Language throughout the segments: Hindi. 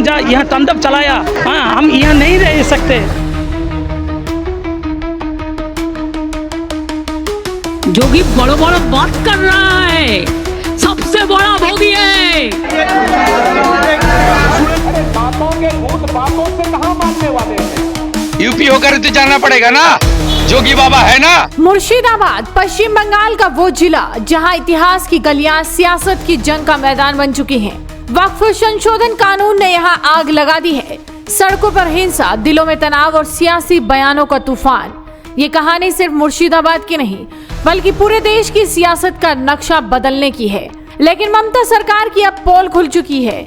यहाँ तांडव चलाया। हाँ, हम यहाँ नहीं रह सकते। जोगी बड़ो बड़ो बात कर रहा है, सबसे बड़ा भोगी है। बातों के भूत बातों से कहाँ मानने वाले हैं? यूपी होकर तो जाना पड़ेगा ना, जोगी बाबा है ना। मुर्शिदाबाद पश्चिम बंगाल का वो जिला जहां इतिहास की गलियां सियासत की जंग का मैदान बन चुकी हैं। वक्फ संशोधन कानून ने यहां आग लगा दी है। सड़कों पर हिंसा, दिलों में तनाव और सियासी बयानों का तूफान। ये कहानी सिर्फ मुर्शिदाबाद की नहीं बल्कि पूरे देश की सियासत का नक्शा बदलने की है। लेकिन ममता सरकार की अब पोल खुल चुकी है।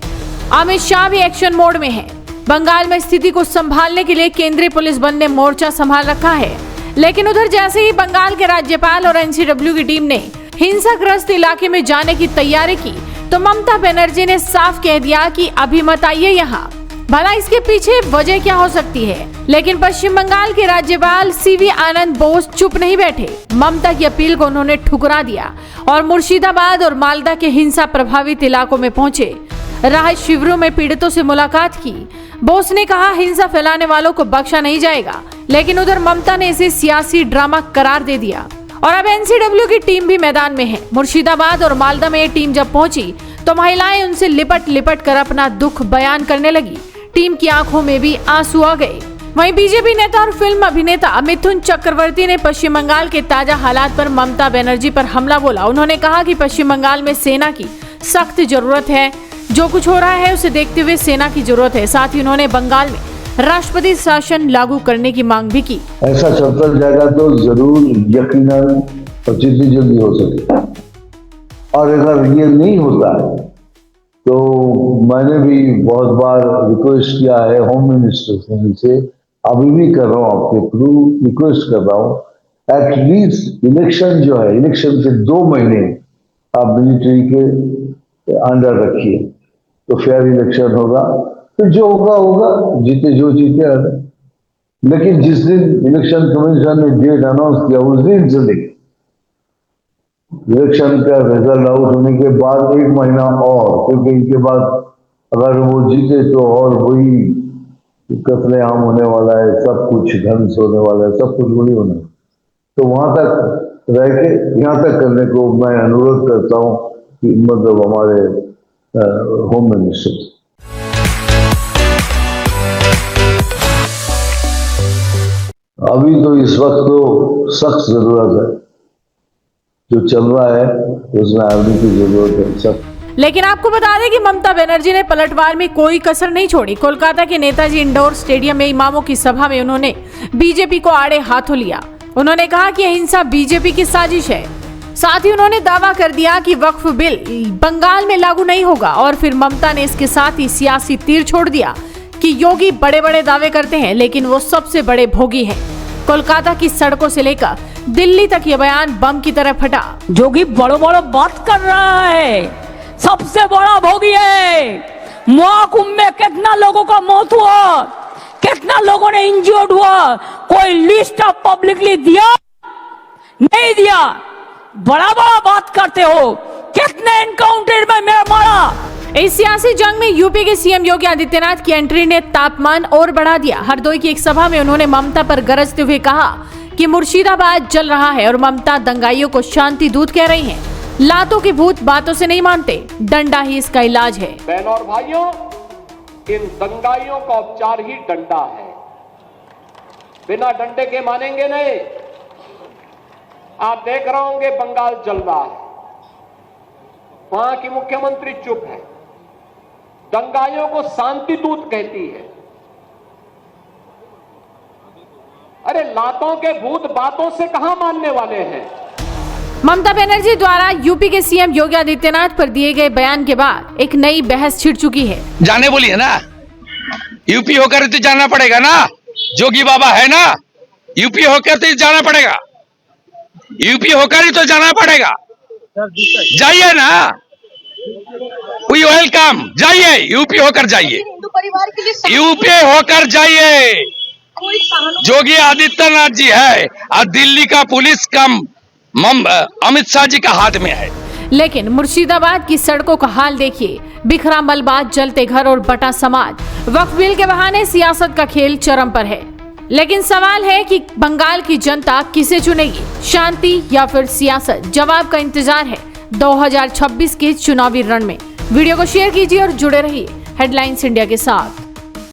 अमित शाह भी एक्शन मोड में है। बंगाल में स्थिति को संभालने के लिए केंद्रीय पुलिस बल ने मोर्चा संभाल रखा है। लेकिन उधर जैसे ही बंगाल के राज्यपाल और एनसीडब्ल्यू की टीम ने हिंसाग्रस्त इलाके में जाने की तैयारी की तो ममता बनर्जी ने साफ कह दिया कि अभी मत आइए यहाँ। भला इसके पीछे वजह क्या हो सकती है? लेकिन पश्चिम बंगाल के राज्यपाल सीवी आनंद बोस चुप नहीं बैठे। ममता की अपील को उन्होंने ठुकरा दिया और मुर्शिदाबाद और मालदा के हिंसा प्रभावित इलाकों में पहुंचे। राहत शिविरों में पीड़ितों से मुलाकात की। बोस ने कहा हिंसा फैलाने वालों को बख्शा नहीं जाएगा। लेकिन उधर ममता ने इसे सियासी ड्रामा करार दे दिया और अब एनसीडब्ल्यू की टीम भी मैदान में है। मुर्शिदाबाद और मालदा में ये टीम जब पहुंची तो महिलाएं उनसे लिपट लिपट कर अपना दुख बयान करने लगी। टीम की आंखों में भी आंसू आ गए। वहीं बीजेपी नेता और फिल्म अभिनेता मिथुन चक्रवर्ती ने पश्चिम बंगाल के ताजा हालात पर ममता बनर्जी पर हमला बोला। उन्होंने कहा कि पश्चिम बंगाल में सेना की सख्त जरूरत है। जो कुछ हो रहा है उसे देखते हुए सेना की जरूरत है। साथ ही उन्होंने बंगाल में राष्ट्रपति शासन लागू करने की मांग भी की। ऐसा चलता जाएगा तो जरूर यकीनन और जितनी जल्दी हो सके। और अगर ये नहीं होता है तो मैंने भी बहुत बार रिक्वेस्ट किया है होम मिनिस्टर से, अभी भी कर रहा हूँ, आपके थ्रू रिक्वेस्ट कर रहा हूँ एटलीस्ट इलेक्शन जो है, इलेक्शन से 2 महीने आप मिलिट्री के अंडर रखिए तो फेयर इलेक्शन होगा। तो जो होगा होगा, जीते जो जीते। लेकिन जिस दिन इलेक्शन कमीशन ने डेट अनाउंस किया उस दिन से लेकर इलेक्शन का रिजल्ट आउट होने के बाद 1 महीना और, क्योंकि इनके बाद अगर वो जीते तो और वही कत्लेआम होने वाला है, सब कुछ ध्वंस होने वाला है, सब कुछ वही होना है। तो वहां तक रह के यहाँ तक करने को मैं अनुरोध करता हूँ कि मतलब हमारे होम मिनिस्टर। अभी तो इस वक्त तो सख्त जरूरत है, जो चल रहा है उसमें आर्मी की जरूरत है सब। लेकिन आपको बता दें कि ममता बनर्जी ने पलटवार में कोई कसर नहीं छोड़ी। कोलकाता के नेताजी इंडोर स्टेडियम में इमामों की सभा में उन्होंने बीजेपी को आड़े हाथों लिया। उन्होंने कहा कि हिंसा बीजेपी की साजिश है। साथ ही उन्होंने दावा कर दिया कि वक्फ बिल बंगाल में लागू नहीं होगा। और फिर ममता ने इसके साथ ही सियासी तीर छोड़ दिया कि योगी बड़े बड़े दावे करते हैं लेकिन वो सबसे बड़े भोगी हैं। कोलकाता की सड़कों से लेकर दिल्ली तक ये बयान बम की तरह फटा। जोगी बड़ो बड़ो बात कर रहा है, सबसे बड़ा भोगी है। महाकुंभ में कितना लोगों का मौत हुआ, कितना लोगों ने इंजर्ड हुआ, कोई लिस्ट ऑफ पब्लिकली दिया नहीं दिया? बड़ा बड़ा बात करते हो, कितने एनकाउंटर में मेरा मारा। इस सियासी जंग में यूपी के सीएम योगी आदित्यनाथ की एंट्री ने तापमान और बढ़ा दिया। हरदोई की एक सभा में उन्होंने ममता पर गरजते हुए कहा कि मुर्शिदाबाद जल रहा है और ममता दंगाइयों को शांति दूत कह रही हैं। लातों के भूत बातों से नहीं मानते, डंडा ही इसका इलाज है। बहनों और भाइयों, इन दंगाइयों का उपचार ही डंडा है। बिना डंडे के मानेंगे नहीं। आप देख रहे होंगे बंगाल जल रहा है, वहां की मुख्यमंत्री चुप है, दंगाइयों को शांति दूत कहती है। अरे लातों के भूत बातों से कहां मानने वाले हैं? ममता बनर्जी द्वारा यूपी के सीएम योगी आदित्यनाथ पर दिए गए बयान के बाद एक नई बहस छिड़ चुकी है। जाने बोली है ना, यूपी होकर तो जाना पड़ेगा ना, जोगी बाबा है ना, यूपी होकर तो जाना पड़ेगा, यूपी होकर ही तो जाना पड़ेगा। जाइए ना, वी वेलकम, जाइए, यूपी होकर जाइए, यूपी होकर जाइए। जोगी आदित्यनाथ जी है और दिल्ली का पुलिस का अमित शाह जी का हाथ में है। लेकिन मुर्शिदाबाद की सड़कों का हाल देखिए, बिखरा मलबा, जलते घर और बटा समाज। वक्फ बिल के बहाने सियासत का खेल चरम पर है। लेकिन सवाल है कि बंगाल की जनता किसे चुनेगी, शांति या फिर सियासत? जवाब का इंतजार है 2026 के चुनावी रण में। वीडियो को शेयर कीजिए और जुड़े रहिए हेडलाइंस इंडिया के साथ।